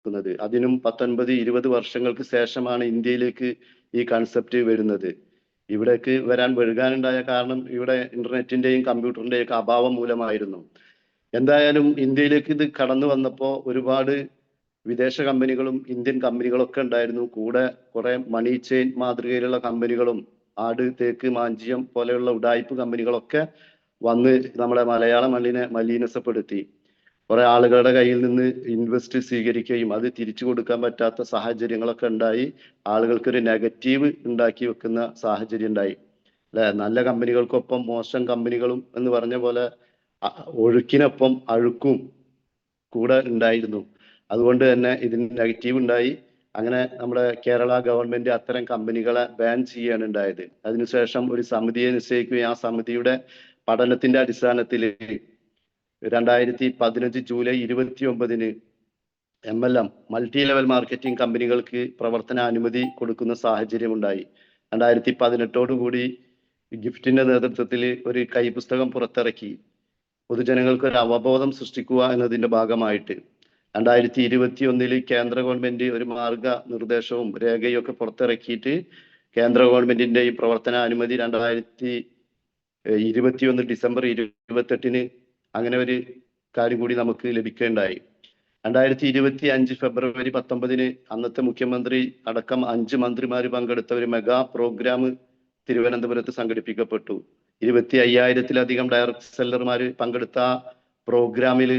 ക്കുന്നത്. അതിനും 19-20 വർഷങ്ങൾക്ക് ശേഷമാണ് ഇന്ത്യയിലേക്ക് ഈ കൺസെപ്റ്റ് വരുന്നത്. ഇവിടേക്ക് വഴുകാനുണ്ടായ കാരണം ഇവിടെ ഇന്റർനെറ്റിന്റെയും കമ്പ്യൂട്ടറിന്റെയും ഒക്കെ അഭാവം മൂലമായിരുന്നു. എന്തായാലും ഇന്ത്യയിലേക്ക് ഇത് കടന്നു വന്നപ്പോൾ ഒരുപാട് വിദേശ കമ്പനികളും ഇന്ത്യൻ കമ്പനികളും ഒക്കെ ഉണ്ടായിരുന്നു. കൂടെ കുറെ മണി ചെയിൻ മാതൃകയിലുള്ള കമ്പനികളും ആട്, തേക്ക്, മാഞ്ചിയം പോലെയുള്ള ഉഡായിപ്പ് കമ്പനികളൊക്കെ വന്ന് നമ്മുടെ മലയാള മണ്ണിനെ മലീനസപ്പെടുത്തി. കുറെ ആളുകളുടെ കയ്യിൽ നിന്ന് ഇൻവെസ്റ്റ് സ്വീകരിക്കുകയും അത് തിരിച്ചു കൊടുക്കാൻ പറ്റാത്ത സാഹചര്യങ്ങളൊക്കെ ഉണ്ടായി. ആളുകൾക്കൊരു നെഗറ്റീവ് ഉണ്ടാക്കി വെക്കുന്ന സാഹചര്യം ഉണ്ടായി അല്ലെ. നല്ല കമ്പനികൾക്കൊപ്പം മോശം കമ്പനികളും എന്ന് പറഞ്ഞ പോലെ ഒഴുക്കിനൊപ്പം അഴുക്കും കൂടെ ഉണ്ടായിരുന്നു. അതുകൊണ്ട് തന്നെ ഇതിന് നെഗറ്റീവ് ഉണ്ടായി. അങ്ങനെ നമ്മുടെ കേരള ഗവൺമെന്റ് അത്തരം കമ്പനികളെ ബാൻ ചെയ്യുകയാണ് ഉണ്ടായത്. അതിനുശേഷം ഒരു സമിതിയെ നിശ്ചയിക്കുകയും ആ സമിതിയുടെ പഠനത്തിന്റെ അടിസ്ഥാനത്തിൽ 2015 ജൂലൈ 29-ന് MLM മൾട്ടി ലെവൽ മാർക്കറ്റിംഗ് കമ്പനികൾക്ക് പ്രവർത്തന അനുമതി കൊടുക്കുന്ന സാഹചര്യം ഉണ്ടായി. 2018 കൂടി ഗിഫ്റ്റിന്റെ നേതൃത്വത്തിൽ ഒരു കൈപുസ്തകം പുറത്തിറക്കി പൊതുജനങ്ങൾക്ക് ഒരു അവബോധം സൃഷ്ടിക്കുക എന്നതിന്റെ ഭാഗമായിട്ട്. 2021 കേന്ദ്ര ഗവൺമെന്റ് ഒരു മാർഗ നിർദ്ദേശവും രേഖയും ഒക്കെ പുറത്തിറക്കിയിട്ട് കേന്ദ്ര ഗവൺമെന്റിന്റെ ഈ പ്രവർത്തന അനുമതി 2021 ഡിസംബർ 28-ന് അങ്ങനെ ഒരു കാര്യം കൂടി നമുക്ക് ലഭിക്കുകയുണ്ടായി. 2025 ഫെബ്രുവരി 19-ന് അന്നത്തെ മുഖ്യമന്ത്രി അടക്കം 5 മന്ത്രിമാർ പങ്കെടുത്ത ഒരു മെഗാ പ്രോഗ്രാം തിരുവനന്തപുരത്ത് സംഘടിപ്പിക്കപ്പെട്ടു. 25,000-ത്തിലധികം ഡയറക്ട് സെല്ലർമാർ പങ്കെടുത്ത പ്രോഗ്രാമിൽ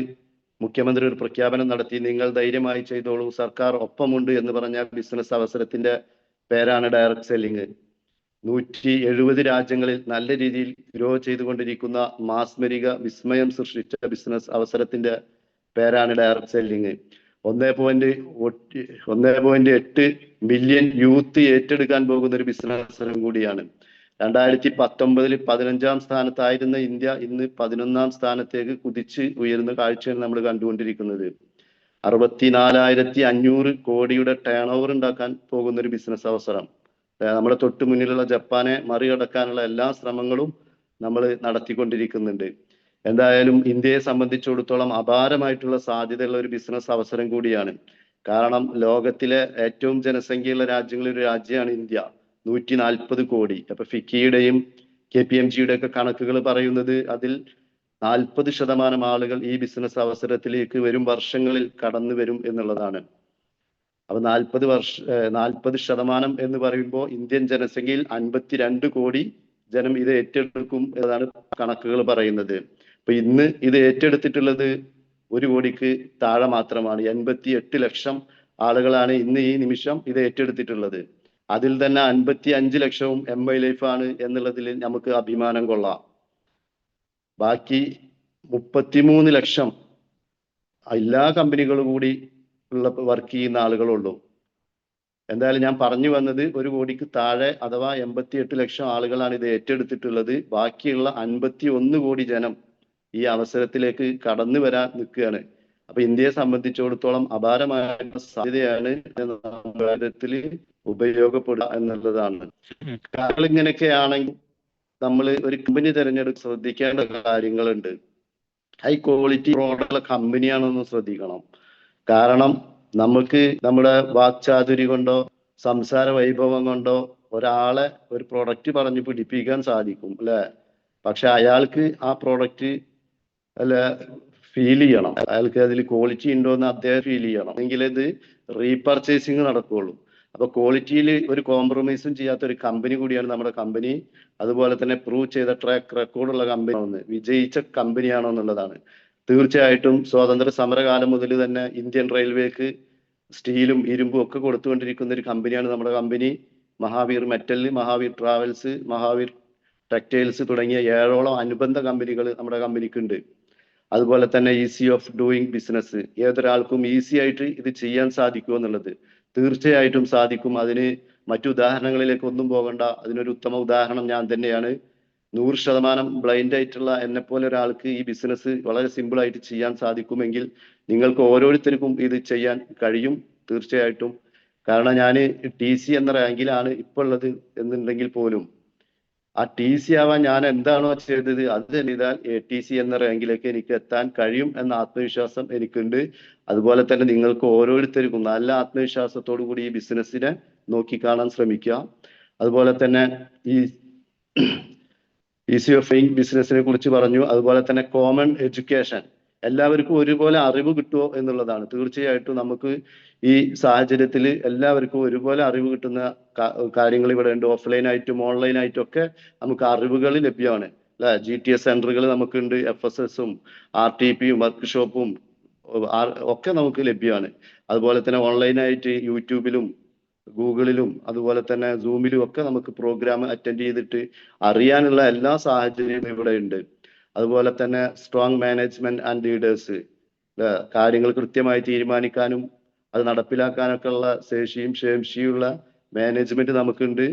മുഖ്യമന്ത്രി ഒരു പ്രഖ്യാപനം നടത്തി. നിങ്ങൾ ധൈര്യമായി ചെയ്തോളൂ, സർക്കാർ ഒപ്പമുണ്ട് എന്ന് പറഞ്ഞ ബിസിനസ് അവസരത്തിന്റെ പേരാണ് ഡയറക്ട് സെല്ലിങ്. 170 രാജ്യങ്ങളിൽ നല്ല രീതിയിൽ ഗ്രോ ചെയ്തുകൊണ്ടിരിക്കുന്ന മാസ്മരിക വിസ്മയം സൃഷ്ടിച്ച ബിസിനസ് അവസരത്തിന്റെ പേരാണ് ഡയറക്ട് സെല്ലിങ്. 1.8 മില്യൺ യൂത്ത് ഏറ്റെടുക്കാൻ പോകുന്ന ഒരു ബിസിനസ് അവസരം കൂടിയാണ്. 2019 15-ാം സ്ഥാനത്തായിരുന്ന ഇന്ത്യ ഇന്ന് 11-ാം സ്ഥാനത്തേക്ക് കുതിച്ച് ഉയരുന്ന കാഴ്ചയാണ് നമ്മൾ കണ്ടുകൊണ്ടിരിക്കുന്നത്. 64,500 കോടിയുടെ ടേൺ ഓവർ ഉണ്ടാക്കാൻ പോകുന്ന ഒരു ബിസിനസ് അവസരം. നമ്മുടെ തൊട്ടു മുന്നിലുള്ള ജപ്പാനെ മറികടക്കാനുള്ള എല്ലാ ശ്രമങ്ങളും നമ്മൾ നടത്തിക്കൊണ്ടിരിക്കുന്നുണ്ട്. എന്തായാലും ഇന്ത്യയെ സംബന്ധിച്ചിടത്തോളം അപാരമായിട്ടുള്ള സാധ്യതയുള്ള ഒരു ബിസിനസ് അവസരം കൂടിയാണ്. കാരണം ലോകത്തിലെ ഏറ്റവും ജനസംഖ്യയുള്ള രാജ്യങ്ങളിൽ ഒരു രാജ്യമാണ് ഇന്ത്യ, 140 കോടി. അപ്പൊ ഫിക്കിയുടെയും KPMGയുടെ ഒക്കെ കണക്കുകൾ പറയുന്നത് അതിൽ 40% ആളുകൾ ഈ ബിസിനസ് അവസരത്തിലേക്ക് വരും വർഷങ്ങളിൽ കടന്നു വരും എന്നുള്ളതാണ്. അപ്പൊ 40% എന്ന് പറയുമ്പോൾ ഇന്ത്യൻ ജനസംഖ്യയിൽ 52 കോടി ജനം ഇത് ഏറ്റെടുക്കും എന്നതാണ് കണക്കുകൾ പറയുന്നത്. അപ്പൊ ഇന്ന് ഇത് ഏറ്റെടുത്തിട്ടുള്ളത് 1 കോടിക്ക് താഴെ മാത്രമാണ്. 88 ലക്ഷം ആളുകളാണ് ഇന്ന് ഈ നിമിഷം ഇത് ഏറ്റെടുത്തിട്ടുള്ളത്. അതിൽ തന്നെ 55 ലക്ഷവും MY ലൈഫ് ആണ് എന്നുള്ളതിൽ നമുക്ക് അഭിമാനം കൊള്ളാം. ബാക്കി 33 ലക്ഷം എല്ലാ കമ്പനികളും കൂടി വർക്ക് ചെയ്യുന്ന ആളുകളുള്ളൂ. എന്തായാലും ഞാൻ പറഞ്ഞു വന്നത് 1 കോടിക്ക് താഴെ അഥവാ 88 ലക്ഷം ആളുകളാണ് ഇത് ഏറ്റെടുത്തിട്ടുള്ളത്. ബാക്കിയുള്ള 51 കോടി ജനം ഈ അവസരത്തിലേക്ക് കടന്നു വരാൻ നിൽക്കുകയാണ്. അപ്പൊ ഇന്ത്യയെ സംബന്ധിച്ചിടത്തോളം അപാരമായ സാധ്യതയാണ് കാര്യത്തിൽ ഉപയോഗപ്പെടുക എന്നുള്ളതാണ്. കാരണം ഇങ്ങനെയൊക്കെ ആണെങ്കിൽ നമ്മൾ ഒരു കമ്പനി തിരഞ്ഞെടുക്കാൻ ശ്രദ്ധിക്കേണ്ട കാര്യങ്ങളുണ്ട്. ഹൈ ക്വാളിറ്റി പ്രോഡക്റ്റുള്ള കമ്പനിയാണെന്ന് ശ്രദ്ധിക്കണം. കാരണം നമുക്ക് നമ്മുടെ വാക്ചാതുരി കൊണ്ടോ സംസാര വൈഭവം കൊണ്ടോ ഒരാളെ ഒരു പ്രൊഡക്റ്റ് പറഞ്ഞ് പിടിപ്പിക്കാൻ സാധിക്കും അല്ലെ. പക്ഷെ അയാൾക്ക് ആ പ്രോഡക്റ്റ് ഫീൽ ചെയ്യണം, അയാൾക്ക് അതിൽ ക്വാളിറ്റി ഉണ്ടോ എന്ന് അദ്ദേഹം ഫീൽ ചെയ്യണം, എങ്കിലേ ഇത് റീപർച്ചേസിങ് നടക്കുകയുള്ളൂ. അപ്പൊ ക്വാളിറ്റിയിൽ ഒരു കോംപ്രമൈസും ചെയ്യാത്ത ഒരു കമ്പനി കൂടിയാണ് നമ്മുടെ കമ്പനി. അതുപോലെ തന്നെ പ്രൂവ് ചെയ്ത ട്രാക്ക് റെക്കോർഡുള്ള കമ്പനി, വിജയിച്ച കമ്പനിയാണോ എന്നുള്ളതാണ്. തീർച്ചയായിട്ടും സ്വാതന്ത്ര്യ സമരകാലം മുതൽ തന്നെ ഇന്ത്യൻ റെയിൽവേക്ക് സ്റ്റീലും ഇരുമ്പും ഒക്കെ കൊടുത്തുകൊണ്ടിരിക്കുന്ന ഒരു കമ്പനിയാണ് നമ്മുടെ company. Mahavir metal, Mahavir travels, Mahavir textiles തുടങ്ങിയ 7ഓളം അനുബന്ധ കമ്പനികൾ നമ്മുടെ കമ്പനിക്കുണ്ട്. അതുപോലെ തന്നെ ഈസി ഓഫ് ഡൂയിങ് ബിസിനസ്, ഏതൊരാൾക്കും ഈസി ആയിട്ട് ഇത് ചെയ്യാൻ സാധിക്കുമോ എന്നുള്ളത്. തീർച്ചയായിട്ടും സാധിക്കും. അതിന് മറ്റു ഉദാഹരണങ്ങളിലേക്ക് ഒന്നും പോകണ്ട. അതിനൊരു ഉത്തമ ഉദാഹരണം ഞാൻ തന്നെയാണ്. 100% ബ്ലൈൻഡ് ആയിട്ടുള്ള എന്നെ പോലെ ഒരാൾക്ക് ഈ ബിസിനസ് വളരെ സിമ്പിൾ ആയിട്ട് ചെയ്യാൻ സാധിക്കുമെങ്കിൽ നിങ്ങൾക്ക് ഓരോരുത്തർക്കും ഇത് ചെയ്യാൻ കഴിയും തീർച്ചയായിട്ടും. കാരണം ഞാൻ TC എന്ന റാങ്കിലാണ് ഇപ്പോൾ ഉള്ളത് എന്നുണ്ടെങ്കിൽ പോലും ആ TC ആവാൻ ഞാൻ എന്താണോ ചെയ്തത് അത് ചെയ്താൽ ATC എന്ന റാങ്കിലേക്ക് എനിക്ക് എത്താൻ കഴിയും എന്ന ആത്മവിശ്വാസം എനിക്കുണ്ട്. അതുപോലെ തന്നെ നിങ്ങൾക്ക് ഓരോരുത്തർക്കും നല്ല ആത്മവിശ്വാസത്തോടു കൂടി ഈ ബിസിനസ്സിനെ നോക്കിക്കാണാൻ ശ്രമിക്കുക. അതുപോലെ തന്നെ ഈ ഈസി ഓഫ് ഡൂയിങ് ബിസിനസിനെ കുറിച്ച് പറഞ്ഞു. അതുപോലെ തന്നെ കോമൺ എഡ്യൂക്കേഷൻ, എല്ലാവർക്കും ഒരുപോലെ അറിവ് കിട്ടുമോ എന്നുള്ളതാണ്. തീർച്ചയായിട്ടും നമുക്ക് ഈ സാഹചര്യത്തിൽ എല്ലാവർക്കും ഒരുപോലെ അറിവ് കിട്ടുന്ന കാര്യങ്ങൾ ഇവിടെ ഉണ്ട്. ഓഫ്ലൈൻ ആയിട്ടും ഓൺലൈൻ ആയിട്ടും ഒക്കെ നമുക്ക് അറിവുകൾ ലഭ്യമാണ് അല്ലെ. GTS സെന്ററുകൾ നമുക്കുണ്ട്, FSSും RTPയും വർക്ക്ഷോപ്പും ഒക്കെ നമുക്ക് ലഭ്യമാണ്. അതുപോലെ തന്നെ ഓൺലൈനായിട്ട് യൂട്യൂബിലും ഗൂഗിളിലും അതുപോലെ തന്നെ സൂമിലും ഒക്കെ നമുക്ക് പ്രോഗ്രാം അറ്റൻഡ് ചെയ്തിട്ട് അറിയാനുള്ള എല്ലാ സാഹചര്യവും ഇവിടെ ഉണ്ട്. അതുപോലെ തന്നെ സ്ട്രോങ് മാനേജ്മെന്റ് ആൻഡ് ലീഡേഴ്സ്, കാര്യങ്ങൾ കൃത്യമായി തീരുമാനിക്കാനും അത് നടപ്പിലാക്കാനൊക്കെ ഉള്ള ശേഷിയുള്ള മാനേജ്മെന്റ് നമുക്കുണ്ട്.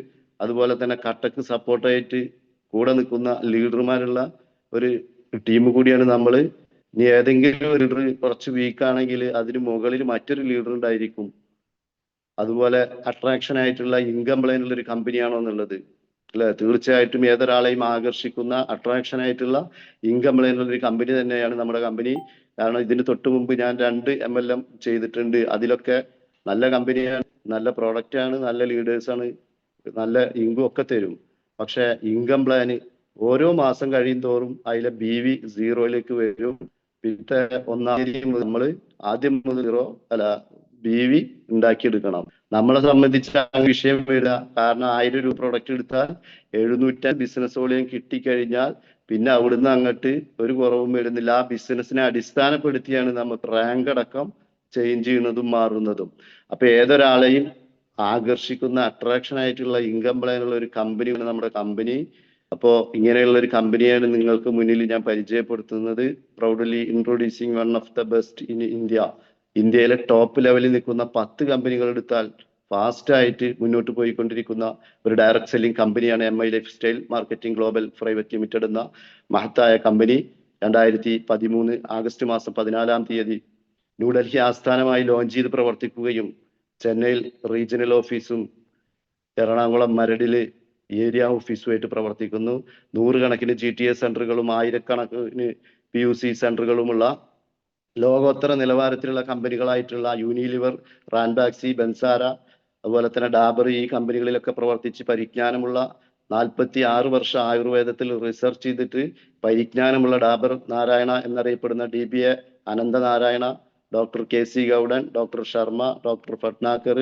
അതുപോലെ തന്നെ കട്ടക്ക് സപ്പോർട്ടായിട്ട് കൂടെ നിൽക്കുന്ന ലീഡർമാരുള്ള ഒരു ടീം കൂടിയാണ് നമ്മൾ. ഇനി ഏതെങ്കിലും ഒരു ലീഡർ കുറച്ച് വീക്കാണെങ്കിൽ അതിന് മുകളിൽ മറ്റൊരു ലീഡർ ഉണ്ടായിരിക്കും. അതുപോലെ അട്രാക്ഷൻ ആയിട്ടുള്ള ഇൻകം പ്ലാൻ ഉള്ള ഒരു കമ്പനിയാണോ എന്നുള്ളത് അല്ലെ. തീർച്ചയായിട്ടും ഏതൊരാളെയും ആകർഷിക്കുന്ന അട്രാക്ഷൻ ആയിട്ടുള്ള ഇൻകം പ്ലാൻ ഉള്ള ഒരു കമ്പനി തന്നെയാണ് നമ്മുടെ കമ്പനി. കാരണം ഇതിന് തൊട്ട് മുമ്പ് ഞാൻ 2 MLM ചെയ്തിട്ടുണ്ട്. അതിലൊക്കെ നല്ല കമ്പനിയാണ്, നല്ല പ്രോഡക്റ്റ് ആണ്, നല്ല ലീഡേഴ്സ് ആണ്, നല്ല ഇൻകം ഒക്കെ തരും. പക്ഷെ ഇൻകം പ്ലാന് ഓരോ മാസം കഴിയും തോറും അതിലെ BV 0യിലേക്ക് വരും. പിന്നെ ഒന്നാം തീയതി നമ്മൾ ആദ്യം മുതൽ BV ഉണ്ടാക്കിയെടുക്കണം. നമ്മളെ സംബന്ധിച്ച് ആ വിഷയം വരിക. കാരണം 1000 രൂപ പ്രൊഡക്റ്റ് എടുത്താൽ 750 ബിസിനസ് വോളിയം കിട്ടിക്കഴിഞ്ഞാൽ പിന്നെ അവിടുന്ന് അങ്ങോട്ട് ഒരു കുറവും വരുന്നില്ല. ആ ബിസിനസിനെ അടിസ്ഥാനപ്പെടുത്തിയാണ് നമുക്ക് റാങ്ക് അടക്കം ചേഞ്ച് ചെയ്യുന്നതും മാറുന്നതും. അപ്പൊ ഏതൊരാളെയും ആകർഷിക്കുന്ന അട്രാക്ഷൻ ആയിട്ടുള്ള ഇൻകം പ്ലാൻ ഉള്ള ഒരു കമ്പനിയാണ് നമ്മുടെ കമ്പനി. അപ്പോൾ ഇങ്ങനെയുള്ള ഒരു കമ്പനിയാണ് നിങ്ങൾക്ക് മുന്നിൽ ഞാൻ പരിചയപ്പെടുത്തുന്നത്. Proudly introducing one of the best in India. ഇന്ത്യയിലെ ടോപ്പ് ലെവലിൽ നിൽക്കുന്ന 10 കമ്പനികൾ എടുത്താൽ ഫാസ്റ്റ് ആയിട്ട് മുന്നോട്ട് പോയിക്കൊണ്ടിരിക്കുന്ന ഒരു ഡയറക്ട് സെല്ലിംഗ് കമ്പനിയാണ് MI life style marketing global private limited എന്ന മഹത്തായ കമ്പനി. 2013 ആഗസ്റ്റ് മാസം 14-ാം തീയതി ന്യൂഡൽഹി ആസ്ഥാനമായി ലോഞ്ച് ചെയ്ത് പ്രവർത്തിക്കുകയും ചെന്നൈയിൽ റീജിയണൽ ഓഫീസും എറണാകുളം മരടില് ഏരിയ ഓഫീസുമായിട്ട് പ്രവർത്തിക്കുന്നു. 100 കണക്കിന് GTS സെന്ററുകളും 1000കണക്കിന് PUC സെന്ററുകളുമുള്ള ലോകോത്തര നിലവാരത്തിലുള്ള കമ്പനികളായിട്ടുള്ള യൂണിലിവർ, റാൻബാക്സി, ബെൻസാര, അതുപോലെ തന്നെ ഡാബർ, ഈ കമ്പനികളിലൊക്കെ പ്രവർത്തിച്ച് പരിജ്ഞാനമുള്ള 46 വർഷം ആയുർവേദത്തിൽ റിസർച്ച് ചെയ്തിട്ട് പരിജ്ഞാനമുള്ള ഡാബർ നാരായണ എന്നറിയപ്പെടുന്ന DBA Ananthanarayana, doctor KC Gowdan, doctor Sharma, doctor Bhatnagar,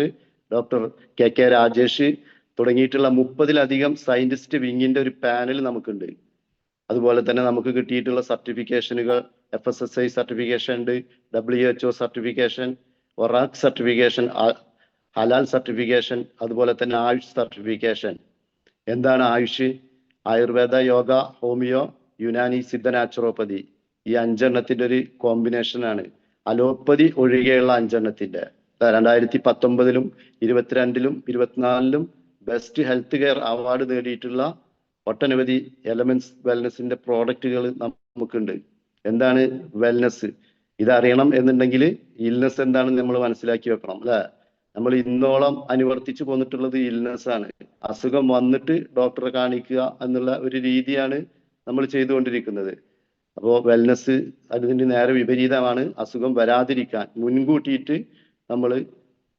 doctor KK Rajesh തുടങ്ങിയിട്ടുള്ള 30-ലധികം സയന്റിസ്റ്റ് വിങ്ങിന്റെ ഒരു പാനൽ നമുക്കുണ്ട്. അതുപോലെ തന്നെ നമുക്ക് കിട്ടിയിട്ടുള്ള സർട്ടിഫിക്കേഷനുകൾ FSSAI സർട്ടിഫിക്കേഷൻ ഉണ്ട്, WHO certification, ORAC certification, Halaal certification, അതുപോലെ തന്നെ ആയുഷ് സർട്ടിഫിക്കേഷൻ. എന്താണ് ആയുഷ്? ആയുർവേദ, യോഗ, ഹോമിയോ, യുനാനി, സിദ്ധ, നാച്ചുറോപ്പതി, ഈ 5 ഒരു കോമ്പിനേഷൻ ആണ്. അലോപ്പതി ഒഴികെയുള്ള 5 2019-ലും 22-ലും 24-ലും ബെസ്റ്റ് ഹെൽത്ത് കെയർ അവാർഡ് നേടിയിട്ടുള്ള ഒട്ടനവധി എലമെന്റ്സ് വെൽനസിന്റെ പ്രോഡക്റ്റുകൾ നമുക്കുണ്ട്. എന്താണ് വെൽനസ്? ഇതറിയണം എന്നുണ്ടെങ്കിൽ ഇൽനെസ് എന്താണെന്ന് നമ്മൾ മനസ്സിലാക്കി വെക്കണം അല്ലെ. നമ്മൾ ഇന്നോളം അനുവർത്തിച്ചു പോന്നിട്ടുള്ളത് ഇൽനെസ് ആണ്. അസുഖം വന്നിട്ട് ഡോക്ടറെ കാണിക്കുക എന്നുള്ള ഒരു രീതിയാണ് നമ്മൾ ചെയ്തുകൊണ്ടിരിക്കുന്നത്. അപ്പോൾ വെൽനസ് അതിന് നേരെ വിപരീതമാണ്. അസുഖം വരാതിരിക്കാൻ മുൻകൂട്ടിയിട്ട് നമ്മൾ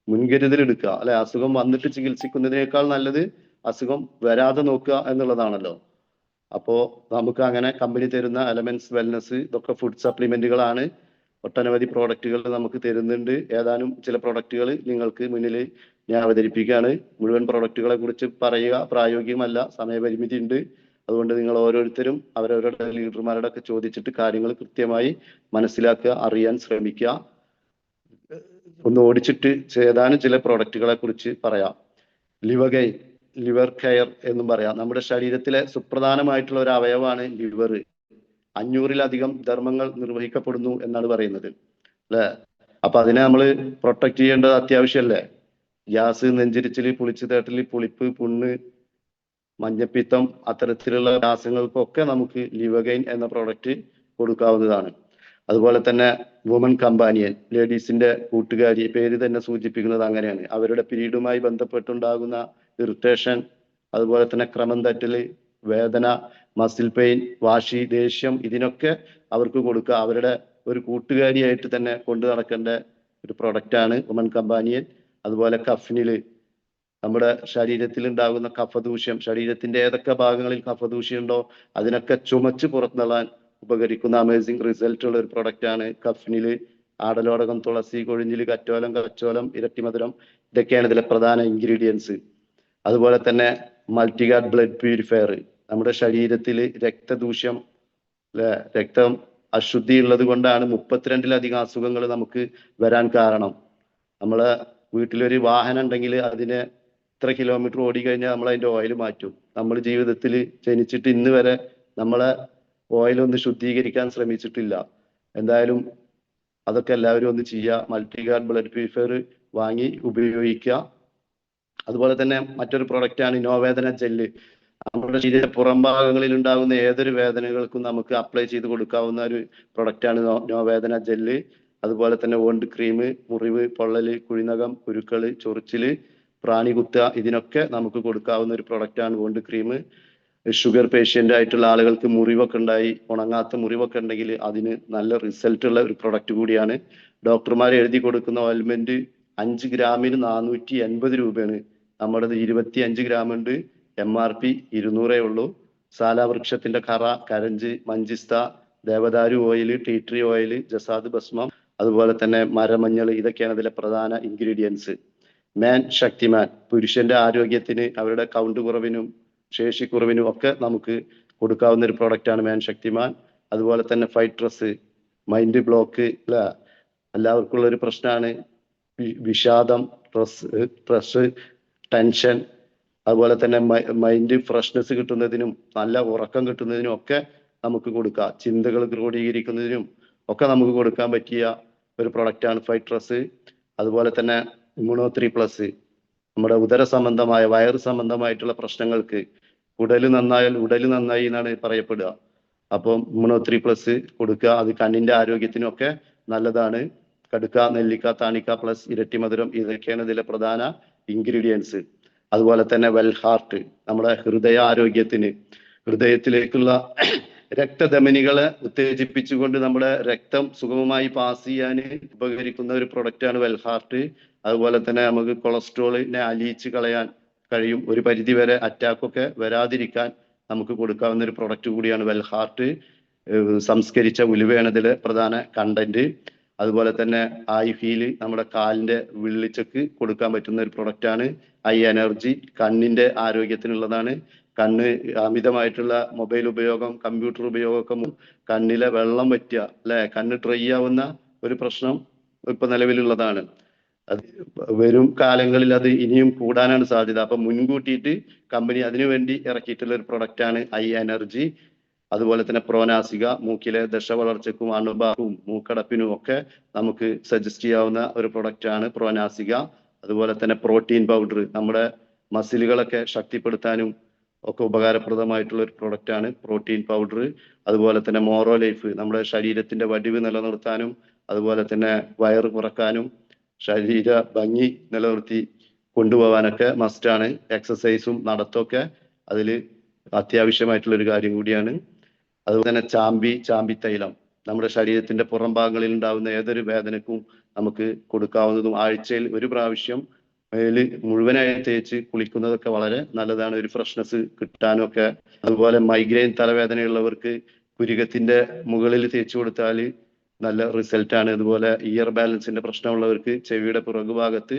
മുൻകരുതൽ എടുക്കുക അല്ലെ. അസുഖം വന്നിട്ട് ചികിത്സിക്കുന്നതിനേക്കാൾ നല്ലത് അസുഖം വരാതെ നോക്കുക എന്നുള്ളതാണല്ലോ. അപ്പോൾ നമുക്ക് അങ്ങനെ കമ്പനി തരുന്ന എലമെന്റ്സ് വെൽനസ് ഇതൊക്കെ ഫുഡ് സപ്ലിമെന്റുകളാണ്. ഒട്ടനവധി പ്രോഡക്റ്റുകൾ നമുക്ക് തരുന്നുണ്ട്. ഏതാനും ചില പ്രോഡക്റ്റുകൾ നിങ്ങൾക്ക് മുന്നിൽ ഞാൻ അവതരിപ്പിക്കുകയാണ്. മുഴുവൻ പ്രോഡക്റ്റുകളെ കുറിച്ച് പറയുക പ്രായോഗികമല്ല, സമയപരിമിതി ഉണ്ട്. അതുകൊണ്ട് നിങ്ങൾ ഓരോരുത്തരും അവരവരുടെ ലീഡർമാരുടെ ഒക്കെ ചോദിച്ചിട്ട് കാര്യങ്ങൾ കൃത്യമായി മനസ്സിലാക്കുക, അറിയാൻ ശ്രമിക്കുക. ഒന്ന് ഓടിച്ചിട്ട് ഏതാനും ചില പ്രോഡക്റ്റുകളെ കുറിച്ച് പറയാം. ലിവഗൈൻ, ലിവർ കെയർ എന്നും പറയാം. നമ്മുടെ ശരീരത്തിലെ സുപ്രധാനമായിട്ടുള്ള ഒരു അവയവമാണ് ലിവർ. 500-ലധികം ധർമ്മങ്ങൾ നിർവഹിക്കപ്പെടുന്നു എന്നാണ് പറയുന്നത് അല്ലെ. അപ്പൊ അതിനെ നമ്മൾ പ്രൊട്ടക്ട് ചെയ്യേണ്ടത് അത്യാവശ്യമല്ലേ. ഗ്യാസ്, നെഞ്ചിരിച്ചില്, പുളിച്ചു തേട്ടല്, പുളിപ്പ്, പുണ്ണ്, മഞ്ഞപ്പിത്തം, അത്തരത്തിലുള്ള രാസങ്ങൾക്കൊക്കെ നമുക്ക് ലിവഗൈൻ എന്ന പ്രോഡക്റ്റ് കൊടുക്കാവുന്നതാണ്. അതുപോലെ തന്നെ വുമൺ കമ്പാനിയൻ, ലേഡീസിന്റെ കൂട്ടുകാരി, പേര് തന്നെ സൂചിപ്പിക്കുന്നത് അങ്ങനെയാണ്. അവരുടെ പീരീഡുമായി ബന്ധപ്പെട്ടുണ്ടാകുന്ന ഇറിറ്റേഷൻ, അതുപോലെ തന്നെ ക്രമം തെറ്റല്, വേദന, മസിൽ പെയിൻ, വാശി, ദേഷ്യം, ഇതിനൊക്കെ അവർക്ക് കൊടുക്കുക. അവരുടെ ഒരു കൂട്ടുകാരിയായിട്ട് തന്നെ കൊണ്ടു നടക്കേണ്ട ഒരു പ്രൊഡക്റ്റാണ് വുമൺ കമ്പാനിയൻ. അതുപോലെ കഫ്നില് നമ്മുടെ ശരീരത്തിൽ ഉണ്ടാകുന്ന കഫദൂഷ്യം, ശരീരത്തിന്റെ ഏതൊക്കെ ഭാഗങ്ങളിൽ കഫദൂഷ്യം ഉണ്ടോ അതിനൊക്കെ ചുമച്ച് പുറത്തള്ളാൻ ഉപകരിക്കുന്ന അമേസിംഗ് റിസൾട്ട് ഉള്ള ഒരു പ്രൊഡക്റ്റാണ് കഫ്നില്. ആടലോടകം, തുളസി, കൊഴിഞ്ഞില്, കറ്റോലം, കച്ചോലം, ഇരട്ടിമധുരം, ഇതൊക്കെയാണ് ഇതിലെ പ്രധാന ഇൻഗ്രീഡിയൻസ്. അതുപോലെ തന്നെ മൾട്ടിഗാർഡ് ബ്ലഡ് പ്യൂരിഫയർ, നമ്മുടെ ശരീരത്തിൽ രക്തദൂഷ്യം, രക്തം അശുദ്ധി ഉള്ളത് കൊണ്ടാണ് 32-ലധികം അസുഖങ്ങൾ നമുക്ക് വരാൻ കാരണം. നമ്മളെ വീട്ടിലൊരു വാഹനം ഉണ്ടെങ്കിൽ അതിനെ ഇത്ര കിലോമീറ്റർ ഓടി കഴിഞ്ഞാൽ നമ്മൾ അതിന്റെ ഓയിൽ മാറ്റും. നമ്മൾ ജീവിതത്തിൽ ജനിച്ചിട്ട് ഇന്ന് വരെ നമ്മളെ ഓയിലൊന്ന് ശുദ്ധീകരിക്കാൻ ശ്രമിച്ചിട്ടില്ല. എന്തായാലും അതൊക്കെ എല്ലാവരും ഒന്ന് ചെയ്യുക. മൾട്ടിഗാർഡ് ബ്ലഡ് പ്യൂരിഫയർ വാങ്ങി ഉപയോഗിക്കുക. അതുപോലെ തന്നെ മറ്റൊരു പ്രൊഡക്റ്റാണ് നോവേദന ജെല്ല്. നമ്മുടെ ശരീര പുറം ഭാഗങ്ങളിൽ ഉണ്ടാകുന്ന ഏതൊരു വേദനകൾക്കും നമുക്ക് അപ്ലൈ ചെയ്ത് കൊടുക്കാവുന്ന ഒരു പ്രൊഡക്റ്റാണ് നോവേദന ജെല്ല്. അതുപോലെ തന്നെ വോണ്ട് ക്രീം, മുറിവ്, പൊള്ളല്, കുഴിനകം, കുരുക്കള്, ചൊറിച്ചില്, പ്രാണികുത്ത, ഇതിനൊക്കെ നമുക്ക് കൊടുക്കാവുന്ന ഒരു പ്രൊഡക്റ്റാണ് വോണ്ട് ക്രീം. ഷുഗർ പേഷ്യന്റ് ആയിട്ടുള്ള ആളുകൾക്ക് മുറിവൊക്കെ ഉണ്ടായി ഉണങ്ങാത്ത മുറിവൊക്കെ ഉണ്ടെങ്കിൽ അതിന് നല്ല റിസൾട്ട് ഉള്ള ഒരു പ്രൊഡക്റ്റ് കൂടിയാണ്. ഡോക്ടർമാർ എഴുതി കൊടുക്കുന്ന ഓയിൽമെന്റ് 5 ഗ്രാമിന് 480 രൂപയാണ്. നമ്മുടെ 25 ഗ്രാം ഉണ്ട്. MRP 200 ഉള്ളൂ. സാലാവൃക്ഷത്തിന്റെ കറ, കരഞ്ച്, മഞ്ചിസ്ത, ദേവദാരു ഓയിൽ, ടീ ട്രീ ഓയിൽ, ജസാദ് ഭസ്മം, അതുപോലെ തന്നെ മരമഞ്ഞൾ, ഇതൊക്കെയാണ് ഇതിലെ പ്രധാന ഇൻഗ്രീഡിയൻസ്. മാൻ ശക്തിമാൻ, പുരുഷന്റെ ആരോഗ്യത്തിന്, അവരുടെ കൗണ്ട് കുറവിനും ശേഷിക്കുറവിനും ഒക്കെ നമുക്ക് കൊടുക്കാവുന്ന ഒരു പ്രൊഡക്റ്റാണ് മാൻ ശക്തിമാൻ. അതുപോലെ തന്നെ ഫൈട്രസ്, മൈൻഡ് ബ്ലോക്ക്, എല്ലാവർക്കും ഉള്ള ഒരു പ്രശ്നമാണ് വിഷാദം, സ്ട്രെസ്, ടെൻഷൻ. അതുപോലെ തന്നെ മൈൻഡ് ഫ്രഷ്നെസ് കിട്ടുന്നതിനും നല്ല ഉറക്കം കിട്ടുന്നതിനും ഒക്കെ നമുക്ക് കൊടുക്കാം. ചിന്തകൾ ക്രോഡീകരിക്കുന്നതിനും ഒക്കെ നമുക്ക് കൊടുക്കാൻ പറ്റിയ ഒരു പ്രൊഡക്റ്റാണ് ഫൈട്രസ്. അതുപോലെ തന്നെ ഇമ്മ്യൂണോ3+, നമ്മുടെ ഉദര സംബന്ധമായ, വയറ് സംബന്ധമായിട്ടുള്ള പ്രശ്നങ്ങൾക്ക്, ഉടല് നന്നായാൽ ഉടല് നന്നായി എന്നാണ് പറയപ്പെടുക. അപ്പം ഇമ്മ്യൂണോ3+ കൊടുക്കുക. അത് കണ്ണിന്റെ ആരോഗ്യത്തിനൊക്കെ നല്ലതാണ്. കടുക്ക, നെല്ലിക്ക, താണിക്ക പ്ലസ് ഇരട്ടിമധുരം, ഇതൊക്കെയാണ് ഇതിലെ പ്രധാന ഇൻഗ്രീഡിയൻസ്. അതുപോലെ തന്നെ വെൽഹാർട്ട്, നമ്മുടെ ഹൃദയ ആരോഗ്യത്തിന്, ഹൃദയത്തിലേക്കുള്ള രക്തധമനികളെ ഉത്തേജിപ്പിച്ചുകൊണ്ട് നമ്മുടെ രക്തം സുഗമമായി പാസ് ചെയ്യാൻ ഉപകരിക്കുന്ന ഒരു പ്രൊഡക്റ്റാണ് വെൽഹാർട്ട്. അതുപോലെ തന്നെ നമുക്ക് കൊളസ്ട്രോളിനെ അലിയിച്ച് കളയാൻ കഴിയും. ഒരു പരിധി വരെ അറ്റാക്കൊക്കെ വരാതിരിക്കാൻ നമുക്ക് കൊടുക്കാവുന്ന ഒരു പ്രൊഡക്റ്റ് കൂടിയാണ് വെൽഹാർട്ട്. സംസ്കരിച്ച ഉലുവയാണ് ഇതിലെ പ്രധാന കണ്ടന്റ്. അതുപോലെ തന്നെ ഐ ഫീൽ, നമ്മുടെ കാലിന്റെ വിള്ളിച്ചക്ക് കൊടുക്കാൻ പറ്റുന്ന ഒരു പ്രൊഡക്റ്റാണ്. ഐ എനർജി, കണ്ണിന്റെ ആരോഗ്യത്തിനുള്ളതാണ്. കണ്ണ് അമിതമായിട്ടുള്ള മൊബൈൽ ഉപയോഗം, കമ്പ്യൂട്ടർ ഉപയോഗമൊക്കെ കണ്ണിലെ വെള്ളം വറ്റുക, കണ്ണ് ഡ്രൈ ആവുന്ന ഒരു പ്രശ്നം ഇപ്പൊ നിലവിലുള്ളതാണ്. അത് വരും കാലങ്ങളിൽ അത് ഇനിയും കൂടാനാണ് സാധ്യത. അപ്പൊ മുൻകൂട്ടിയിട്ട് കമ്പനി അതിനു വേണ്ടി ഇറക്കിയിട്ടുള്ള ഒരു പ്രൊഡക്റ്റാണ് ഐ എനർജി. അതുപോലെ തന്നെ പ്രോനാസിക, മൂക്കിലെ ദശ വളർച്ചയ്ക്കും അണുബാഹും മൂക്കടപ്പിനും ഒക്കെ നമുക്ക് സജസ്റ്റ് ചെയ്യാവുന്ന ഒരു പ്രൊഡക്റ്റാണ് പ്രോനാസിക. അതുപോലെ തന്നെ പ്രോട്ടീൻ പൗഡർ, നമ്മുടെ മസിലുകളൊക്കെ ശക്തിപ്പെടുത്താനും ഒക്കെ ഉപകാരപ്രദമായിട്ടുള്ള ഒരു പ്രൊഡക്റ്റാണ് പ്രോട്ടീൻ പൗഡർ. അതുപോലെ തന്നെ മോറോ ലൈഫ്, നമ്മുടെ ശരീരത്തിന്റെ വടിവ് നിലനിർത്താനും അതുപോലെ തന്നെ വയറ് കുറക്കാനും ശരീര ഭംഗി നിലനിർത്തി കൊണ്ടുപോകാനൊക്കെ മസ്റ്റാണ്. എക്സസൈസും നടത്തമൊക്കെ അതിൽ അത്യാവശ്യമായിട്ടുള്ള ഒരു കാര്യം കൂടിയാണ്. അതുപോലെ തന്നെ ചാമ്പി തൈലം, നമ്മുടെ ശരീരത്തിന്റെ പുറം ഭാഗങ്ങളിൽ ഉണ്ടാകുന്ന ഏതൊരു വേദനക്കും നമുക്ക് കൊടുക്കാവുന്നതും, ആഴ്ചയിൽ ഒരു പ്രാവശ്യം മേല് മുഴുവനായി തേച്ച് കുളിക്കുന്നതൊക്കെ വളരെ നല്ലതാണ്, ഒരു ഫ്രഷ്നെസ് കിട്ടാനും ഒക്കെ. അതുപോലെ മൈഗ്രെയിൻ തലവേദനയുള്ളവർക്ക് പുരികത്തിന്റെ മുകളിൽ തേച്ച് കൊടുത്താൽ നല്ല റിസൾട്ടാണ്. അതുപോലെ ഇയർ ബാലൻസിന്റെ പ്രശ്നമുള്ളവർക്ക് ചെവിയുടെ പുറകുഭാഗത്ത്